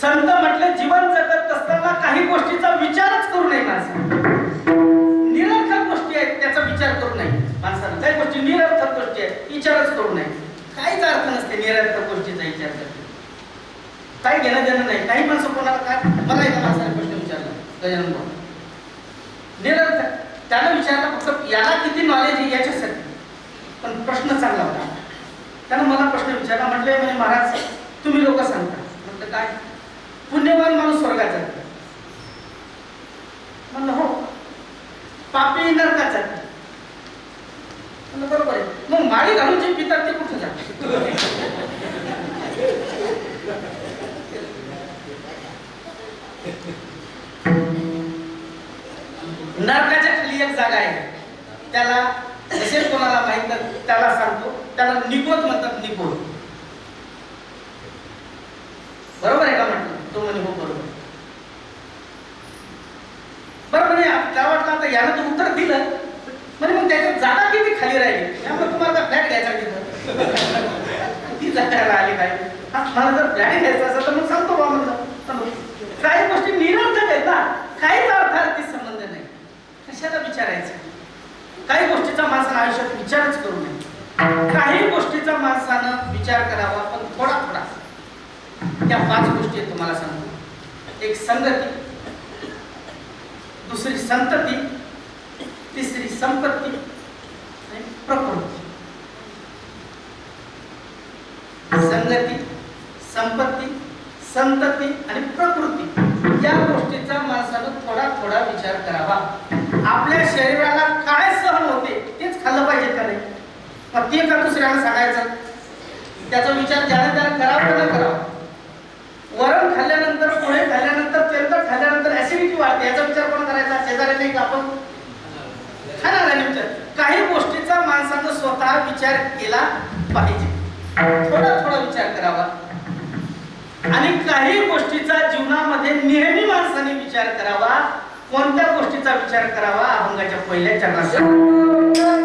संत म्हटले जीवन जगत असताना काही गोष्टीचा विचारच करू नये माणसाने. निरर्थक गोष्टी आहेत त्याचा विचार करू नये माणसाने. काही गोष्टी निरर्थक गोष्टी आहेत विचारच करू नये. काहीच अर्थ नसते निरर्थक गोष्टीचा विचार करणे. काही घेणं देणं नाही. काही माणसं कोणाला काय मला एका माणसाने प्रश्न विचारला गजानन भाऊ निरर्थक. त्यानं विचारला फक्त याला किती नॉलेज आहे याच्यासाठी. पण प्रश्न चांगला होता. त्यानं मला प्रश्न विचारला. म्हटले म्हणजे महाराज तुम्ही लोक सांगता. म्हटलं काय? पुण्यवान माणूस स्वर्गात जातो. म्हणलं हो. पापी नरकात जातो. म्हणलं बरोबर आहे. मग माळी घालून जे पितात ते कुठे जातात? नरकाच्या खाली एक जागा आहे. त्याला असेल कोणाला माहित त्याला सांगतो. त्याला निकोत म्हणतात. निकोत. बरोबर आहे का म्हटलं? तो म्हणे हो बरोबर. बरोबर आहे. त्या वाटलं आता यानं तर उत्तर दिलं म्हणजे मग त्याच्यात जागा किती खाली राहिली. त्यामुळे तुम्हाला फ्लॅट घ्यायचा तिथं ती जागा आली काय. मला जर फ्लॅट घ्यायचा असेल तर मग सांगतो बा म्हणलं. काही गोष्टी निरर्थक आहेत ना. काहीच अर्थार्थी संबंध नाही. कशाला विचारायचं? काही गोष्टीचा माणसानं आयुष्यात विचारच करू नये. काही गोष्टीचा माणसानं विचार करावा पण थोडा थोडा. त्या 5 गोष्टी आहेत तुम्हाला सांगतो. एक संगती, दुसरी संतती, तिसरी संपत्ती आणि प्रकृती. संगती, संपत्ती, संतती आणि प्रकृती या गोष्टीचा माणसानं थोडा थोडा विचार करावा. आपल्या शरीराला काय सहन होते तेच खाल्लं पाहिजे का नाही? मग ते का दुसऱ्याला सांगायचं? त्याचा विचार ज्याने त्याने करावा का न करावा? वरण खाल्ल्यानंतर, पोहे खाल्ल्यानंतर, तेलकट खाल्ल्यानंतर ऍसिडिटी वाढते. याचा विचार कोण करायचा? शेजारी नाही का आपण खाणार आहे विचार. काही गोष्टीचा माणसानं स्वतः विचार केला पाहिजे. थोडा थोडा विचार करावा. आणि काही गोष्टीचा जीवनामध्ये नेहमी माणसाने विचार करावा. कोणत्या गोष्टीचा विचार करावा? अभंगाच्या पहिल्या चरणात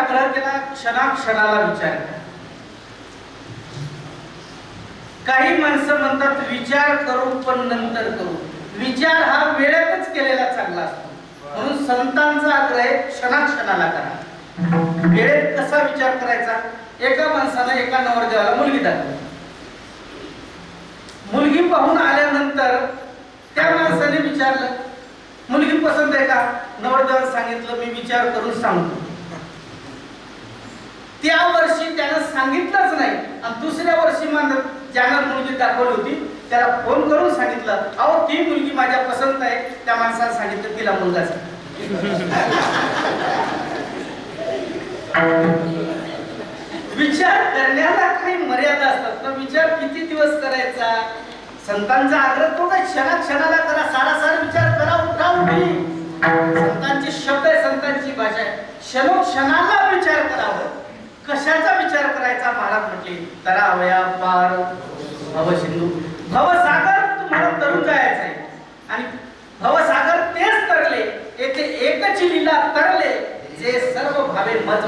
आग्रह केला, क्षणाक्षणाला विचार करा. काही माणसं म्हणतात विचार करू पण नंतर करू. विचार हा वेळेतच केलेला चांगला असतो. म्हणून संतांचा आग्रह आहे क्षणाक्षणाला करा. वेळेत कसा विचार करायचा? एका माणसाने एका नवरदेवाला मुलगी दाखवली. मुलगी पाहून आल्यानंतर त्या माणसाने विचारलं मुलगी पसंत आहे का? नवरदेवाला सांगितलं मी विचार करून सांगतो. त्या वर्षी त्यानं सांगितलंच नाही आणि दुसऱ्या वर्षी ज्यानं मुलगी दाखवली होती त्याला फोन करून सांगितलं अहो ती मुलगी माझ्या पसंत आहे. त्या माणसाला सांगितलं तिला मुलगाच आहे. विचार करण्याला काही मर्यादा असतात ना. विचार किती दिवस करायचा? संतांचा आग्रह तो काय क्षणाक्षणाला करा, सारासार विचार करा, उठा उठी. संतांचे शब्द आहे, संतांची भाषा आहे. क्षणोक्षणाला विचार करावा. कशाचा विचार करायचा? महाराज म्हटले तरावया पार भवसिंधू. भवसागर तुम्हाला तरुण जायचं आहे आणि भवसागर तेच तरले, येथे एकच लीला तरले जे सर्व भावे मज.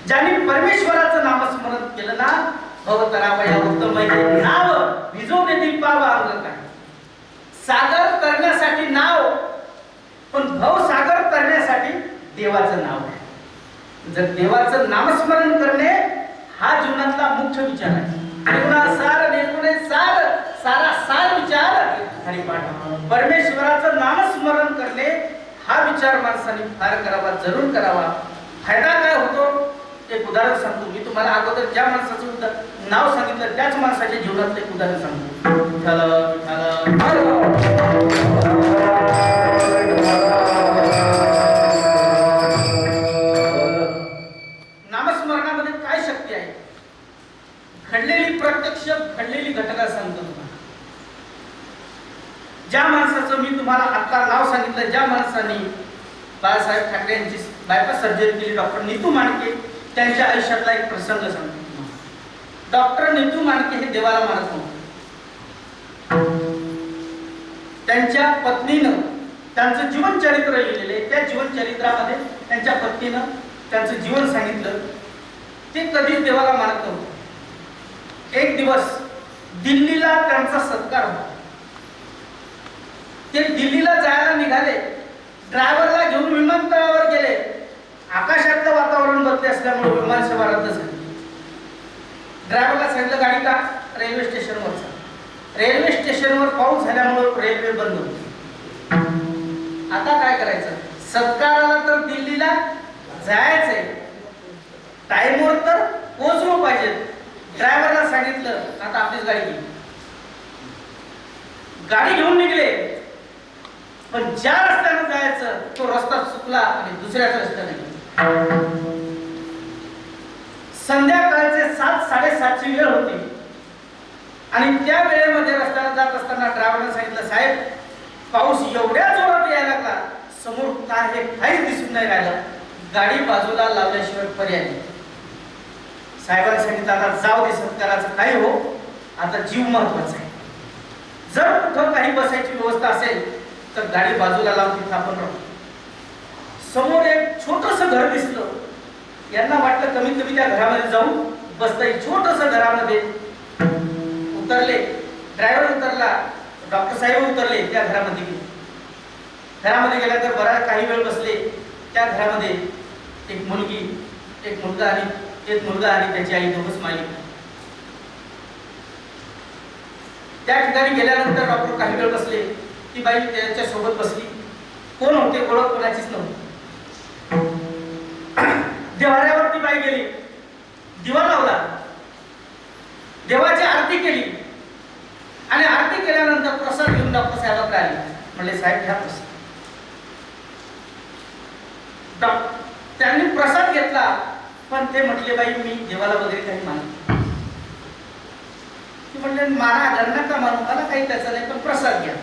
ज्यांनी परमेश्वराचं नामस्मरण केलं ना भवतरावया उत्तम नाव भिजवणे दीपावा अंग काय. सागर करण्यासाठी नाव, पण भवसागर करण्यासाठी देवाचं नाव आहे. जर देवाचं नामस्मरण करणे हा जीवनातला मुख्य विचार आहे. जीवनासार निर्गुणे सार, सारा सार विचार हरिपाठ. परमेश्वराचं नामस्मरण करणे हा विचार माणसाने फार करावा, जरूर करावा. फायदा काय होतो? एक उदाहरण सांगतो मी तुम्हाला. अगोदर ज्या माणसाचं नाव सांगितलं त्याच माणसाच्या जीवनातलं एक उदाहरण सांगतो. नामस्मरणामध्ये काय शक्ती आहे? घडलेली प्रत्यक्ष घडलेली घटना सांगतो तुम्हाला. ज्या माणसाचं मी तुम्हाला आता नाव सांगितलं, ज्या माणसाने बाळासाहेब ठाकरे यांची बायपास सर्जरी केली, डॉक्टर नीतू मांडके, त्यांच्या आयुष्यातला एक प्रसंग सांगतो. डॉक्टर नीतू मांडके हे देवाला मानत नव्हते. त्यांच्या पत्नीनं त्यांचं जीवन चरित्र लिहिलेले, त्या जीवन चरित्रामध्ये त्यांच्या पत्नीनं त्यांचं जीवन सांगितलं. ते कधीच देवाला मानत नव्हते. एक दिवस दिल्लीला त्यांचा सत्कार होता. ते दिल्लीला जायला निघाले. ड्रायव्हरला घेऊन विमानतळावर गेले. आकाशातलं वातावरण बदले असल्यामुळे विमान सेवा रद्द झाली. ड्रायव्हरला सांगितलं गाडी का? रेल्वे स्टेशनवर जा. रेल्वे स्टेशनवर पाऊस झाल्यामुळे रेल्वे बंद होती. आता काय करायचं? सत्काराला तर दिल्लीला जायचंय, टाइमवर तर पोहोचलो पाहिजे. ड्रायव्हरला सांगितलं आता आपलीच गाडी घेऊ. गाडी घेऊन निघले, पण ज्या रस्त्याने जायचं तो रस्ता चुकला आणि दुसऱ्याच रस्त्याने गेला. संध्याकाळचे 7-7:30ची वेळ होती आणि त्या वेळेमध्ये रस्त्याला जात असताना ड्रायव्हरने सांगितलं साहेब पाऊस एवढ्या जोरात यायला लागला, समोर काय हे काहीच दिसून नाही राहिलं, गाडी बाजूला लावल्याशिवाय पर्याय नाही. साहेबांनी सांगितलं आता जाऊ दे, सत्काराचं काय हो, आता जीव महत्वाचा आहे. जर कुठं काही बसायची व्यवस्था असेल तर गाडी बाजूला लावून तिथं आपण राहू. समोर एक छोटंसं घर दिसलं. यांना वाटलं कमीत कमी त्या घरामध्ये जाऊन बसता येईल. छोटंसं घरामध्ये उतरले. ड्रायव्हर उतरला, डॉक्टर साहेब उतरले, त्या घरामध्ये गेले. घरामध्ये गेल्यानंतर बराच काही वेळ बसले. त्या घरामध्ये एक मुलगी, एक मुलगा आणि त्याची आई दोघंच मालिक. त्या ठिकाणी गेल्यानंतर डॉक्टर काही वेळ बसले. ती बाई त्याच्या सोबत बसली. कोण होते? ओळख कोणाचीच नव्हती. देवाऱ्यावर ती बाई गेली, दिवा लावला, देवाची आरती केली आणि आरती केल्यानंतर प्रसाद घेऊन डॉक्टर साहेबांकडे आली. म्हणले साहेब घ्या प्रसाद. त्यांनी प्रसाद घेतला, पण ते म्हटले बाई मी देवाला वगैरे काही मानत. ती म्हणले माना घरना का मानू, मला काही त्याचं नाही, पण प्रसाद घ्या.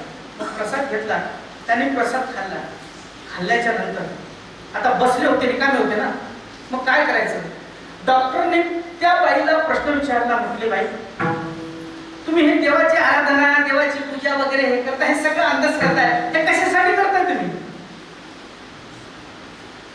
प्रसाद घेतला, त्यांनी प्रसाद खाल्ला. खाल्ल्याच्या नंतर आता बसले होते, रिकामे होते ना, मग काय करायचं? डॉक्टरने त्या बाईला प्रश्न विचारला. म्हटले बाई तुम्ही हे देवाची आराधना, देवाची पूजा वगैरे हे करता, हे सगळं अंदाज करताय, हे कशा